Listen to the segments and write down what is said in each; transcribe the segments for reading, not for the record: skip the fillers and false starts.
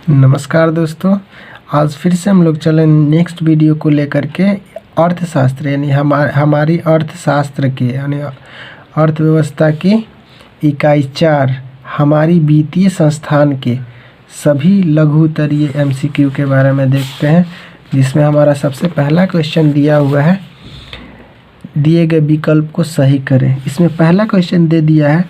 नमस्कार दोस्तों, आज फिर से हम लोग चले नेक्स्ट वीडियो को लेकर के अर्थशास्त्र यानी हमारी अर्थशास्त्र के यानी अर्थव्यवस्था की इकाई 4 हमारी वित्तीय संस्थान के सभी लघु उत्तरीय एमसीक्यू के बारे में देखते हैं, जिसमें हमारा सबसे पहला क्वेश्चन दिया हुआ है, दिए गए विकल्प को सही करें। इसमें पहला क्वेश्चन दे दिया है,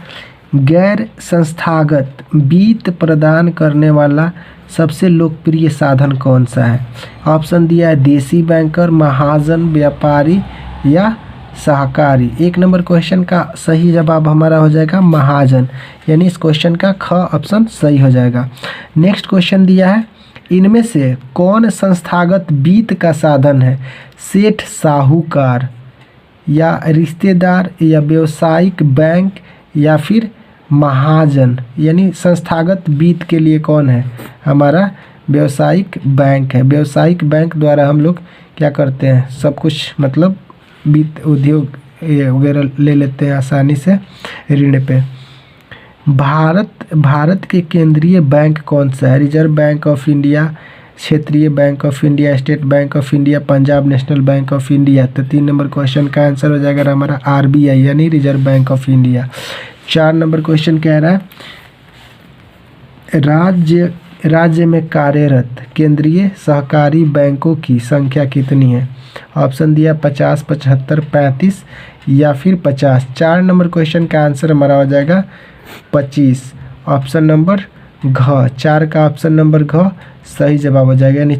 गैर संस्थागत वित्त प्रदान करने वाला सबसे लोकप्रिय साधन कौन सा है। ऑप्शन दिया है देसी बैंकर, महाजन, व्यापारी या सहकारी। 1 नंबर क्वेश्चन का सही जवाब हमारा हो जाएगा महाजन, यानी इस क्वेश्चन का ख ऑप्शन सही हो जाएगा। नेक्स्ट क्वेश्चन दिया है, इनमें से कौन संस्थागत वित्त का साधन है। सेठ, साहूकार या रिश्तेदार या व्यावसायिक बैंक या फिर महाजन, यानी संस्थागत वित्त के लिए कौन है, हमारा व्यावसायिक बैंक है। व्यावसायिक बैंक द्वारा हम लोग क्या करते हैं, सब कुछ मतलब वित्त उद्योग वगैरह ले लेते हैं आसानी से ऋण पे। भारत के केंद्रीय बैंक कौन सा है। रिजर्व बैंक ऑफ इंडिया, क्षेत्रीय bank of India, state bank of India, Punjab national bank of India. तो 3 नंबर क्वेश्चन का आंसर हो जाएगा हमारा आरबीआई यानी reserve bank of India. 4 number question कह रहा है, राज्य में कार्यरत केंद्रीय सहकारी बैंकों की संख्या कितनी है। ऑप्शन दिया 50, 75, 35 या फिर 50। 4 नंबर क्वेश्चन का आंसर हमारा हो जाएगा 25, ऑप्शन नंबर घ। 4 का ऑप्शन नंबर घ सही जवाब हो जाएगा, यानी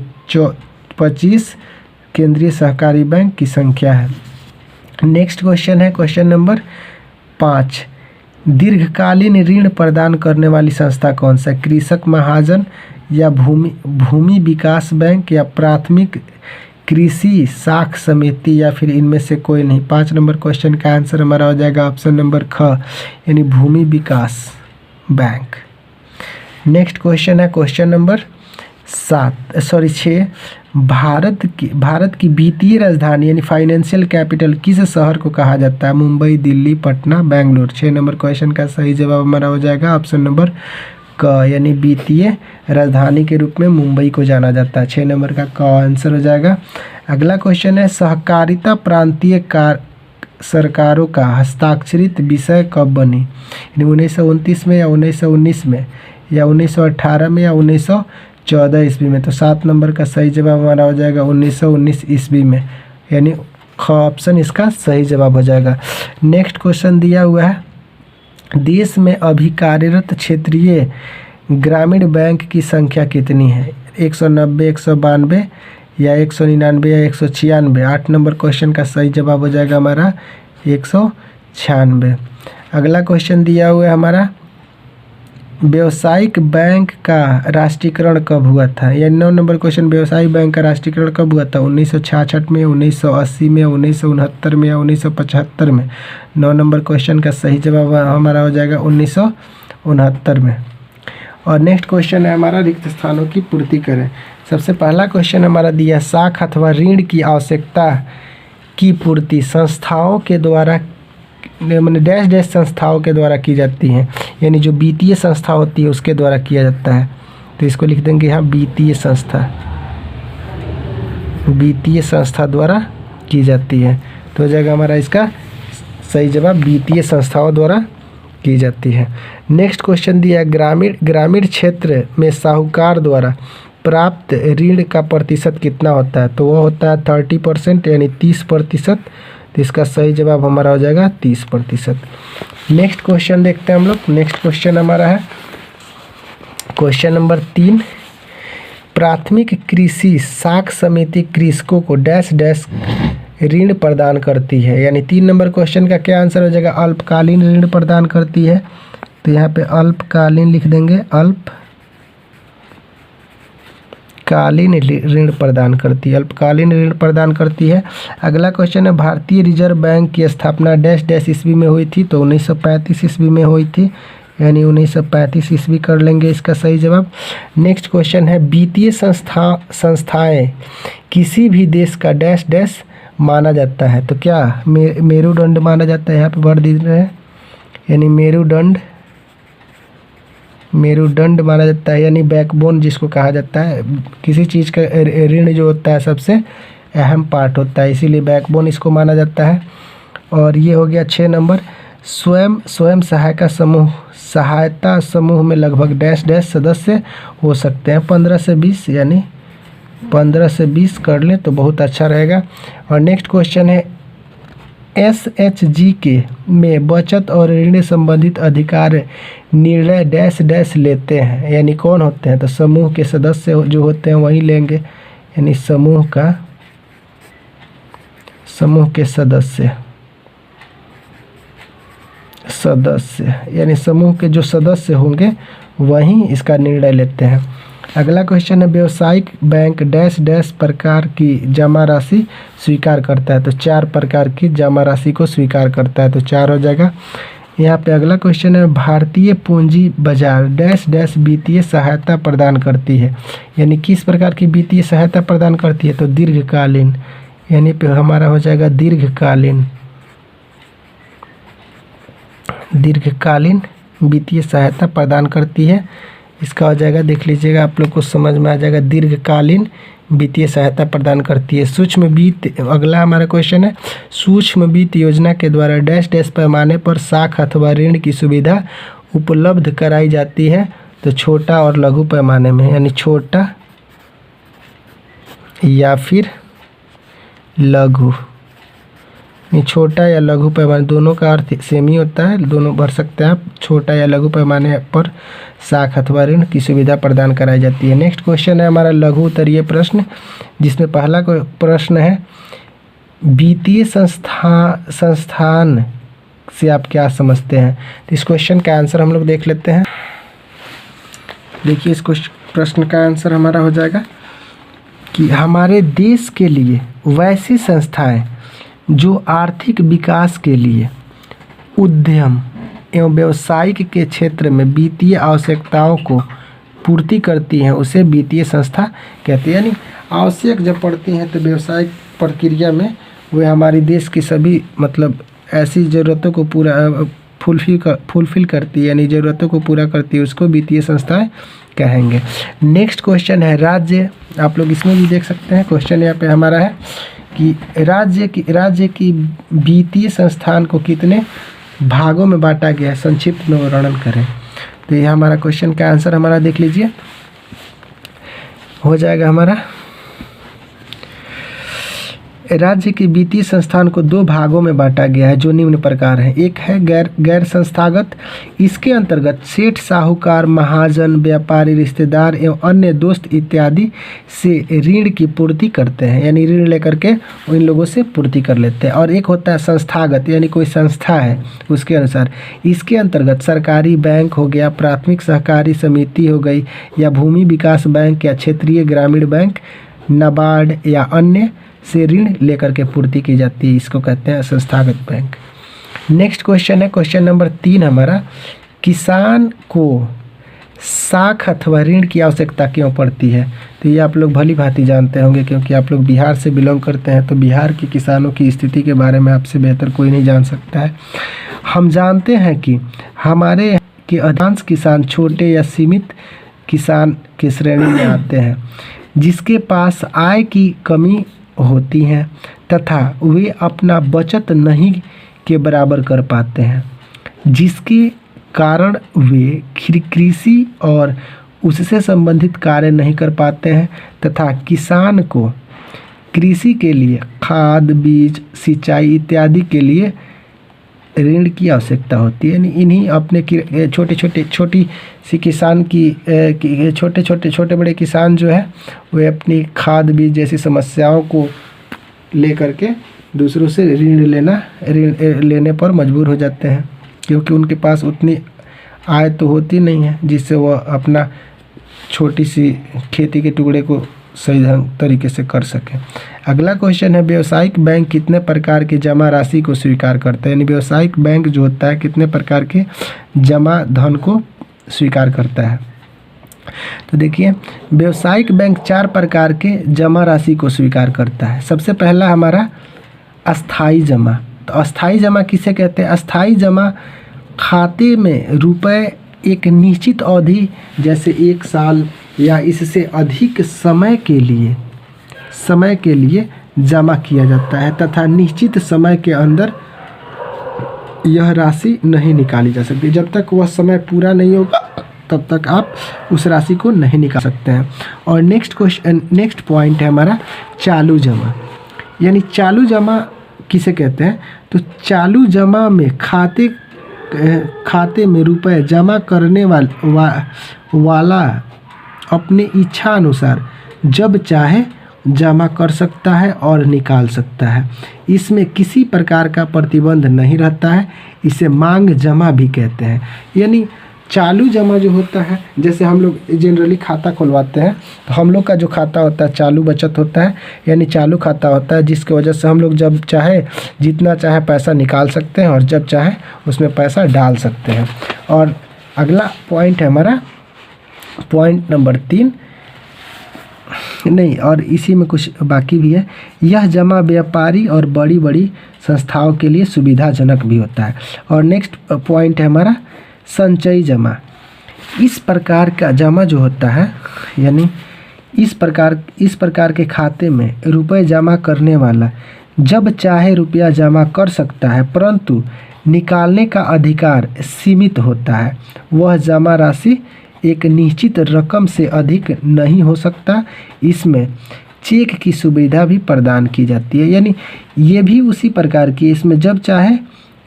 25 केंद्रीय सहकारी बैंक की संख्या है। नेक्स्ट क्वेश्चन है क्वेश्चन नंबर 5, दीर्घकालीन ऋण प्रदान करने वाली संस्था कौन सा। कृषक महाजन या भूमि विकास बैंक या प्राथमिक कृषि साख समिति या फिर इनमें से कोई नहीं। 5 नंबर क्वेश्चन का आंसर हमारा हो जाएगा ऑप्शन नंबर ख, यानी भूमि विकास बैंक। नेक्स्ट क्वेश्चन है क्वेश्चन नंबर 6, भारत की वित्तीय राजधानी यानी फाइनेंशियल कैपिटल किस शहर को कहा जाता है। मुंबई, दिल्ली, पटना, बेंगलुरु। 6 नंबर क्वेश्चन का सही जवाब हमारा हो जाएगा ऑप्शन नंबर क, यानी वित्तीय राजधानी के रूप में मुंबई को जाना जाता है। 6 नंबर का क आंसर हो जाएगा। अगला क्वेश्चन है, सहकारिता प्रांतीय सरकारों का हस्ताक्षरित विषय कब बनी। 1929 में या 1919 में या 1918 में या 1914 ईस्वी में। तो 7 नंबर का सही जवाब हमारा हो जाएगा 1919 ईस्वी में, यानी ख ऑप्शन इसका सही जवाब हो जाएगा। नेक्स्ट क्वेश्चन दिया हुआ है, देश में अभी कार्यरत क्षेत्रीय ग्रामीण बैंक की संख्या कितनी है। 190, 192 या 199 या 196। 8 नंबर क्वेश्चन का सही जवाब हो जाएगा हमारा 196। अगला क्वेश्चन दिया हुआ है हमारा, व्यावसायिक बैंक का राष्ट्रीयकरण कब हुआ था। या 9 नंबर क्वेश्चन, व्यावसायिक बैंक का राष्ट्रीयकरण कब हुआ था। 1966 में, 1980 में, 1969 में या 1975 में। 9 नंबर क्वेश्चन का सही जवाब हमारा हो जाएगा 1969 में। और नेक्स्ट क्वेश्चन है हमारा, रिक्त स्थानों की पूर्ति करें। सबसे पहला क्वेश्चन हमारा दिया, साख अथवा ऋण की आवश्यकता की पूर्ति संस्थाओं के द्वारा मैंने डैश डैश संस्थाओं के द्वारा की जाती हैं, यानी जो वित्तीय संस्था होती है उसके द्वारा किया जाता है। तो इसको लिख देंगे यहाँ वित्तीय संस्था द्वारा की जाती है। तो हो जाएगा हमारा इसका सही जवाब वित्तीय संस्थाओं द्वारा की जाती है। नेक्स्ट क्वेश्चन दिया है, ग्रामीण क्षेत्र में साहूकार द्वारा प्राप्त ऋण का प्रतिशत कितना होता है। तो वो होता है 30% यानी 30%। तो इसका सही जवाब हमारा हो जाएगा 30%। नेक्स्ट क्वेश्चन देखते हैं हम लोग। नेक्स्ट क्वेश्चन हमारा है क्वेश्चन नंबर 3, प्राथमिक कृषि साख समिति कृषकों को डैश डैश ऋण प्रदान करती है, यानी 3 नंबर क्वेश्चन का क्या आंसर हो जाएगा, अल्पकालीन ऋण प्रदान करती है। तो यहाँ पे अल्पकालीन लिख देंगे, अल्पकालीन ऋण प्रदान करती है, अल्पकालीन ऋण प्रदान करती है। अगला क्वेश्चन है, भारतीय रिजर्व बैंक की स्थापना डैश डैश ईस्वी में हुई थी। तो 1935 ईस्वी में हुई थी, यानी 1935 ईस्वी कर लेंगे इसका सही जवाब। नेक्स्ट क्वेश्चन है, वित्तीय संस्थाएं किसी भी देश का डैश डैश माना जाता है। तो क्या मेरुदंड माना जाता है, यहाँ पे भर दे रहे हैं, यानी मेरुदंड मेरुदंड माना जाता है, यानी बैकबोन जिसको कहा जाता है। किसी चीज़ का ऋण जो होता है सबसे अहम पार्ट होता है, इसीलिए बैकबोन इसको माना जाता है। और ये हो गया 6 नंबर। स्वयं सहायता समूह में लगभग डैश डैश सदस्य हो सकते हैं। 15 से 20, यानी 15 से 20 कर लें तो बहुत अच्छा रहेगा। और नेक्स्ट क्वेश्चन है SHG में बचत और ऋण संबंधित अधिकार निर्णय डैश डैश लेते हैं, यानी कौन होते हैं? तो समूह के सदस्य जो होते हैं वही लेंगे, यानी समूह के सदस्य यानी समूह के जो सदस्य होंगे वही इसका निर्णय लेते हैं। अगला क्वेश्चन है व्यावसायिक बैंक डैश डैश प्रकार की जमा राशि स्वीकार करता है। तो 4 प्रकार की जमा राशि को स्वीकार करता है, तो 4 हो जाएगा। यहाँ पे अगला क्वेश्चन है भारतीय पूंजी बाजार डैश डैश वित्तीय सहायता प्रदान करती है, यानी किस प्रकार की वित्तीय सहायता प्रदान करती है? तो दीर्घकालीन, यानी पे हमारा हो जाएगा दीर्घकालीन वित्तीय सहायता प्रदान करती है। इसका हो जाएगा, देख लीजिएगा, आप लोग को समझ में आ जाएगा, दीर्घकालीन वित्तीय सहायता प्रदान करती है। सूक्ष्म वित्त, अगला हमारा क्वेश्चन है सूक्ष्म वित्त योजना के द्वारा डैश डैश पैमाने पर साख अथवा ऋण की सुविधा उपलब्ध कराई जाती है। तो छोटा और लघु पैमाने में, यानी छोटा या फिर लघु, छोटा या लघु पैमाने दोनों का अर्थ सेम ही होता है, दोनों भर सकते हैं आप। छोटा या लघु पैमाने पर साख अथवा ऋण की सुविधा प्रदान कराई जाती है। नेक्स्ट क्वेश्चन है हमारा लघु उत्तरीय प्रश्न, जिसमें पहला प्रश्न है वित्तीय संस्थान से आप क्या समझते हैं? तो इस क्वेश्चन का आंसर हम लोग देख लेते हैं। देखिए, इस प्रश्न का आंसर हमारा हो जाएगा कि हमारे देश के लिए वैसी संस्थाएं जो आर्थिक विकास के लिए उद्यम एवं व्यवसायिक के क्षेत्र में वित्तीय आवश्यकताओं को पूर्ति करती हैं, उसे वित्तीय संस्था कहते हैं। यानी आवश्यक जब पड़ती हैं तो व्यवसायिक प्रक्रिया में वे हमारी देश की सभी मतलब ऐसी ज़रूरतों को पूरा फुलफिल करती है, यानी ज़रूरतों को पूरा करती है, उसको वित्तीय संस्थाएं कहेंगे। नेक्स्ट क्वेश्चन है राज्य, आप लोग इसमें भी देख सकते हैं। क्वेश्चन यहाँ पे हमारा है कि राज्य की वित्तीय संस्थान को कितने भागों में बांटा गया है, संक्षिप्त में वर्णन करें। तो ये हमारा क्वेश्चन का आंसर हमारा देख लीजिए, हो जाएगा हमारा राज्य की वित्तीय संस्थान को 2 भागों में बांटा गया है जो निम्न प्रकार है। एक है गैर संस्थागत, इसके अंतर्गत सेठ साहूकार महाजन व्यापारी रिश्तेदार एवं अन्य दोस्त इत्यादि से ऋण की पूर्ति करते हैं, यानी ऋण लेकर के उन लोगों से पूर्ति कर लेते हैं। और एक होता है संस्थागत, यानी कोई संस्था है उसके अनुसार, इसके अंतर्गत सरकारी बैंक हो गया, प्राथमिक सहकारी समिति हो गई, या भूमि विकास बैंक या क्षेत्रीय ग्रामीण बैंक, नाबार्ड या अन्य से ऋण लेकर के पूर्ति की जाती है, इसको कहते हैं संस्थागत बैंक। नेक्स्ट क्वेश्चन है क्वेश्चन नंबर 3 हमारा, किसान को साख अथवा ऋण की आवश्यकता क्यों पड़ती है? तो ये आप लोग भली भांति जानते होंगे, क्योंकि आप लोग बिहार से बिलोंग करते हैं, तो बिहार के किसानों की स्थिति के बारे में आपसे बेहतर कोई नहीं जान सकता है। हम जानते हैं कि हमारे के अधिकांश किसान छोटे या सीमित किसान की श्रेणी में आते हैं, जिसके पास आय की कमी होती हैं तथा वे अपना बचत नहीं के बराबर कर पाते हैं, जिसके कारण वे कृषि और उससे संबंधित कार्य नहीं कर पाते हैं, तथा किसान को कृषि के लिए खाद बीज सिंचाई इत्यादि के लिए ऋण की आवश्यकता होती है। यानी इन्हीं अपने छोटी सी किसान की छोटे बड़े किसान जो है वे अपनी खाद बीज जैसी समस्याओं को लेकर के दूसरों से ऋण लेने पर मजबूर हो जाते हैं, क्योंकि उनके पास उतनी आय तो होती नहीं है जिससे वह अपना छोटी सी खेती के टुकड़े को सही तरीके से कर सकें। अगला क्वेश्चन है व्यावसायिक बैंक कितने प्रकार की जमा राशि को स्वीकार करता है? यानी व्यावसायिक बैंक जो होता है कितने प्रकार के जमा धन को स्वीकार करता है? तो देखिए, व्यावसायिक बैंक 4 प्रकार के जमा राशि को स्वीकार करता है। सबसे पहला हमारा अस्थाई जमा। तो अस्थाई जमा किसे कहते हैं? अस्थाई जमा खाते में रुपए एक निश्चित अवधि जैसे 1 साल या इससे अधिक समय के लिए जमा किया जाता है तथा निश्चित समय के अंदर यह राशि नहीं निकाली जा सकती। जब तक वह समय पूरा नहीं होगा तब तक आप उस राशि को नहीं निकाल सकते हैं। और नेक्स्ट पॉइंट है हमारा चालू जमा। यानी चालू जमा किसे कहते हैं? तो चालू जमा में खाते में रुपए जमा करने वाला अपने इच्छा अनुसार जब चाहे जमा कर सकता है और निकाल सकता है। इसमें किसी प्रकार का प्रतिबंध नहीं रहता है। इसे मांग जमा भी कहते हैं। यानी चालू जमा जो होता है, जैसे हम लोग जनरली खाता खुलवाते हैं तो हम लोग का जो खाता होता है चालू बचत होता है, यानी चालू खाता होता है, जिसकी वजह से हम लोग जब चाहे जितना चाहे पैसा निकाल सकते हैं और जब चाहे उसमें पैसा डाल सकते हैं। और अगला पॉइंट है हमारा पॉइंट नंबर 3 नहीं, और इसी में कुछ बाकी भी है। यह जमा व्यापारी और बड़ी बड़ी संस्थाओं के लिए सुविधाजनक भी होता है। और नेक्स्ट पॉइंट है हमारा संचयी जमा। इस प्रकार का जमा जो होता है, यानी इस प्रकार के खाते में रुपए जमा करने वाला जब चाहे रुपया जमा कर सकता है, परंतु निकालने का अधिकार सीमित होता है। वह जमा राशि एक निश्चित रकम से अधिक नहीं हो सकता। इसमें चेक की सुविधा भी प्रदान की जाती है। यानी ये भी उसी प्रकार की, इसमें जब चाहे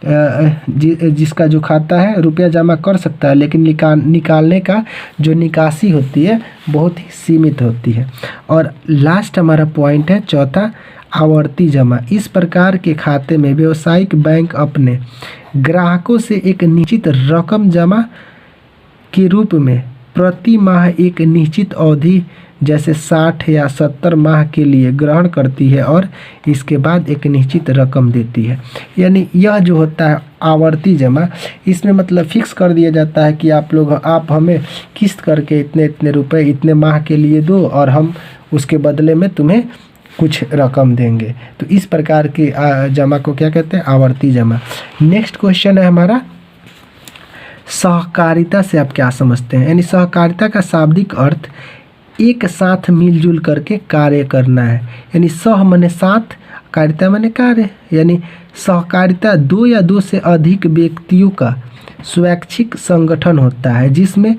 जिसका जो खाता है रुपया जमा कर सकता है, लेकिन निकालने का जो निकासी होती है बहुत ही सीमित होती है। और लास्ट हमारा पॉइंट है चौथा, आवर्ती जमा। इस प्रकार के खाते में व्यावसायिक बैंक अपने ग्राहकों से एक निश्चित रकम जमा के रूप में प्रति माह एक निश्चित अवधि जैसे 60 या 70 माह के लिए ग्रहण करती है और इसके बाद एक निश्चित रकम देती है। यानी यह जो होता है आवर्ती जमा, इसमें मतलब फिक्स कर दिया जाता है कि आप हमें किस्त करके इतने रुपए इतने माह के लिए दो और हम उसके बदले में तुम्हें कुछ रकम देंगे। तो इस प्रकार की जमा को क्या कहते हैं? आवर्ती जमा। नेक्स्ट क्वेश्चन है हमारा सहकारिता से आप क्या समझते हैं? यानी सहकारिता का शाब्दिक अर्थ एक साथ मिलजुल करके कार्य करना है। यानी सह माने साथ, कारिता माने कार्य। यानी सहकारिता 2 या 2 से अधिक व्यक्तियों का स्वैच्छिक संगठन होता है जिसमें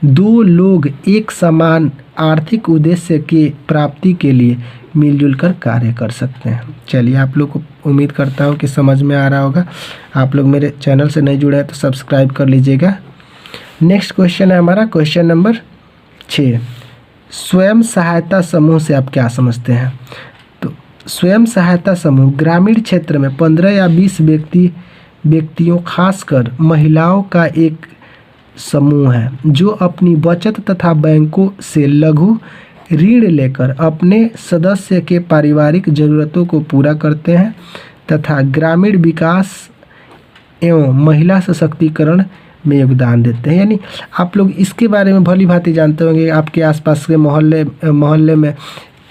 2 लोग एक समान आर्थिक उद्देश्य के प्राप्ति के लिए मिलजुल कर कार्य कर सकते हैं। चलिए, आप लोग को उम्मीद करता हूँ कि समझ में आ रहा होगा। आप लोग मेरे चैनल से नहीं जुड़े हैं तो सब्सक्राइब कर लीजिएगा। नेक्स्ट क्वेश्चन है हमारा क्वेश्चन नंबर 6, स्वयं सहायता समूह से आप क्या समझते हैं? तो स्वयं सहायता समूह ग्रामीण क्षेत्र में 15 या 20 व्यक्तियों खासकर महिलाओं का एक समूह है जो अपनी बचत तथा बैंकों से लघु ऋण लेकर अपने सदस्य के पारिवारिक ज़रूरतों को पूरा करते हैं तथा ग्रामीण विकास एवं महिला सशक्तिकरण में योगदान देते हैं। यानी आप लोग इसके बारे में भली भांति जानते होंगे। आपके आसपास के मोहल्ले में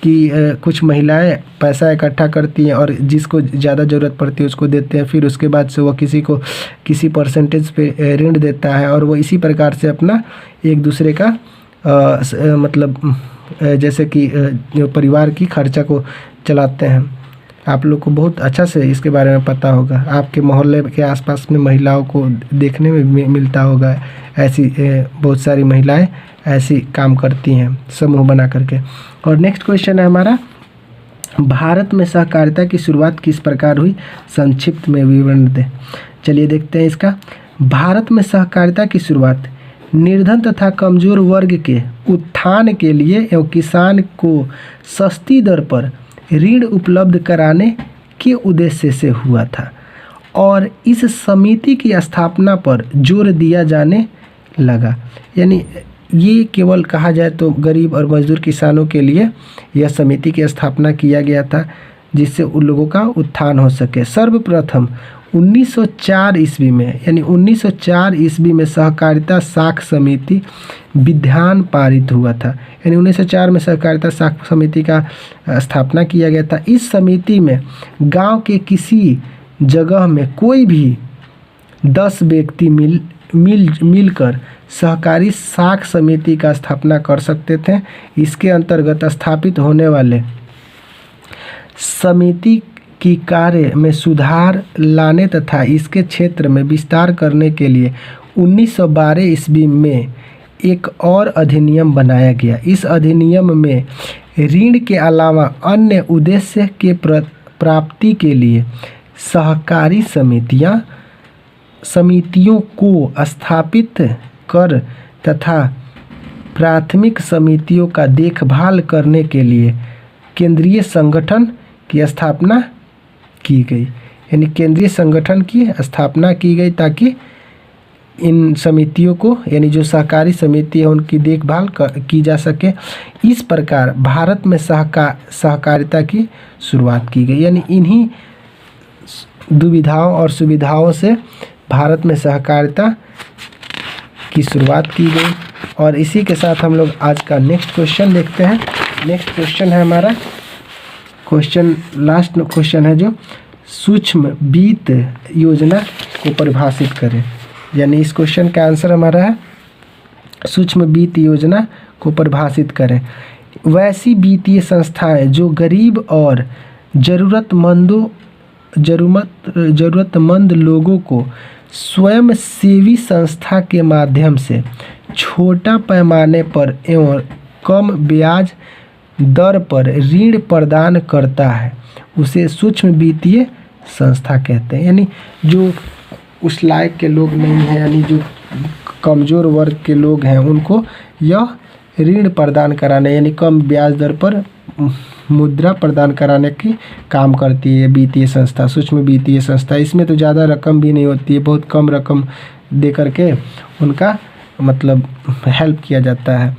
कि कुछ महिलाएं पैसा इकट्ठा करती हैं और जिसको ज़्यादा ज़रूरत पड़ती है उसको देते हैं, फिर उसके बाद से वो किसी परसेंटेज पे ऋण देता है और वो इसी प्रकार से अपना एक दूसरे का मतलब जैसे कि परिवार की खर्चा को चलाते हैं। आप लोग को बहुत अच्छा से इसके बारे में पता होगा। आपके मोहल्ले के आसपास में महिलाओं को देखने में मिलता होगा, ऐसी बहुत सारी महिलाएं ऐसी काम करती हैं समूह बना करके। और नेक्स्ट क्वेश्चन है हमारा, भारत में सहकारिता की शुरुआत किस प्रकार हुई? संक्षिप्त में विवरण दें। चलिए देखते हैं इसका। भारत में सहकारिता की शुरुआत निर्धन तथा कमजोर वर्ग के उत्थान के लिए एवं किसान को सस्ती दर पर ऋण उपलब्ध कराने के उद्देश्य से हुआ था और इस समिति की स्थापना पर जोर दिया जाने लगा। यानी ये केवल कहा जाए तो गरीब और मजदूर किसानों के लिए यह समिति की स्थापना किया गया था जिससे उन लोगों का उत्थान हो सके। सर्वप्रथम 1904 ईस्वी में, यानी 1904 ईस्वी में सहकारिता साख समिति विधान पारित हुआ था। यानी 1904 में सहकारिता साख समिति का स्थापना किया गया था। इस समिति में गांव के किसी जगह में कोई भी 10 व्यक्ति मिलकर सहकारी साख समिति का स्थापना कर सकते थे। इसके अंतर्गत स्थापित होने वाले समिति की कार्य में सुधार लाने तथा इसके क्षेत्र में विस्तार करने के लिए 1912 ईस्वी में एक और अधिनियम बनाया गया। इस अधिनियम में ऋण के अलावा अन्य उद्देश्य के प्राप्ति के लिए सहकारी समितियों को स्थापित कर तथा प्राथमिक समितियों का देखभाल करने के लिए केंद्रीय संगठन की स्थापना की गई। यानी केंद्रीय संगठन की स्थापना की गई ताकि इन समितियों को, यानी जो सहकारी समिति है, उनकी देखभाल की जा सके। इस प्रकार भारत में सहकारिता की शुरुआत की गई। यानी इन्हीं दुविधाओं और सुविधाओं से भारत में सहकारिता की शुरुआत की गई। और इसी के साथ हम लोग आज का नेक्स्ट क्वेश्चन देखते हैं। नेक्स्ट क्वेश्चन है हमारा लास्ट क्वेश्चन है जो सूक्ष्म वित्त योजना को परिभाषित करें। यानी इस क्वेश्चन का आंसर हमारा है सूक्ष्म वित्त योजना को परिभाषित करें। वैसी वित्तीय संस्थाएं जो गरीब और ज़रूरतमंद लोगों को स्वयं सेवी संस्था के माध्यम से छोटा पैमाने पर एवं कम ब्याज दर पर ऋण प्रदान करता है, उसे सूक्ष्म वित्तीय संस्था कहते हैं। यानी जो उस लायक के लोग नहीं हैं, यानी जो कमज़ोर वर्ग के लोग हैं, उनको यह ऋण प्रदान कराने, यानी कम ब्याज दर पर मुद्रा प्रदान कराने की काम करती है वित्तीय संस्था, सूक्ष्म वित्तीय संस्था। इसमें तो ज़्यादा रकम भी नहीं होती है, बहुत कम रकम दे करके उनका मतलब हेल्प किया जाता है।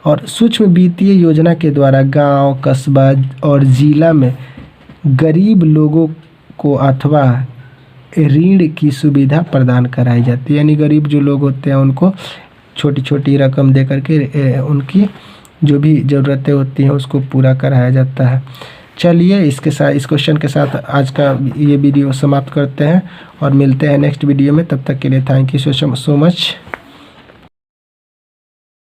और सूक्ष्म वित्तीय योजना के द्वारा गांव, कस्बा और ज़िला में गरीब लोगों को अथवा ऋण की सुविधा प्रदान कराई जाती है। यानी गरीब जो लोग होते हैं उनको छोटी छोटी रकम दे करके उनकी जो भी ज़रूरतें होती हैं उसको पूरा कराया जाता है। चलिए इस क्वेश्चन के साथ आज का ये वीडियो समाप्त करते हैं और मिलते हैं नेक्स्ट वीडियो में। तब तक के लिए थैंक यू सो मच।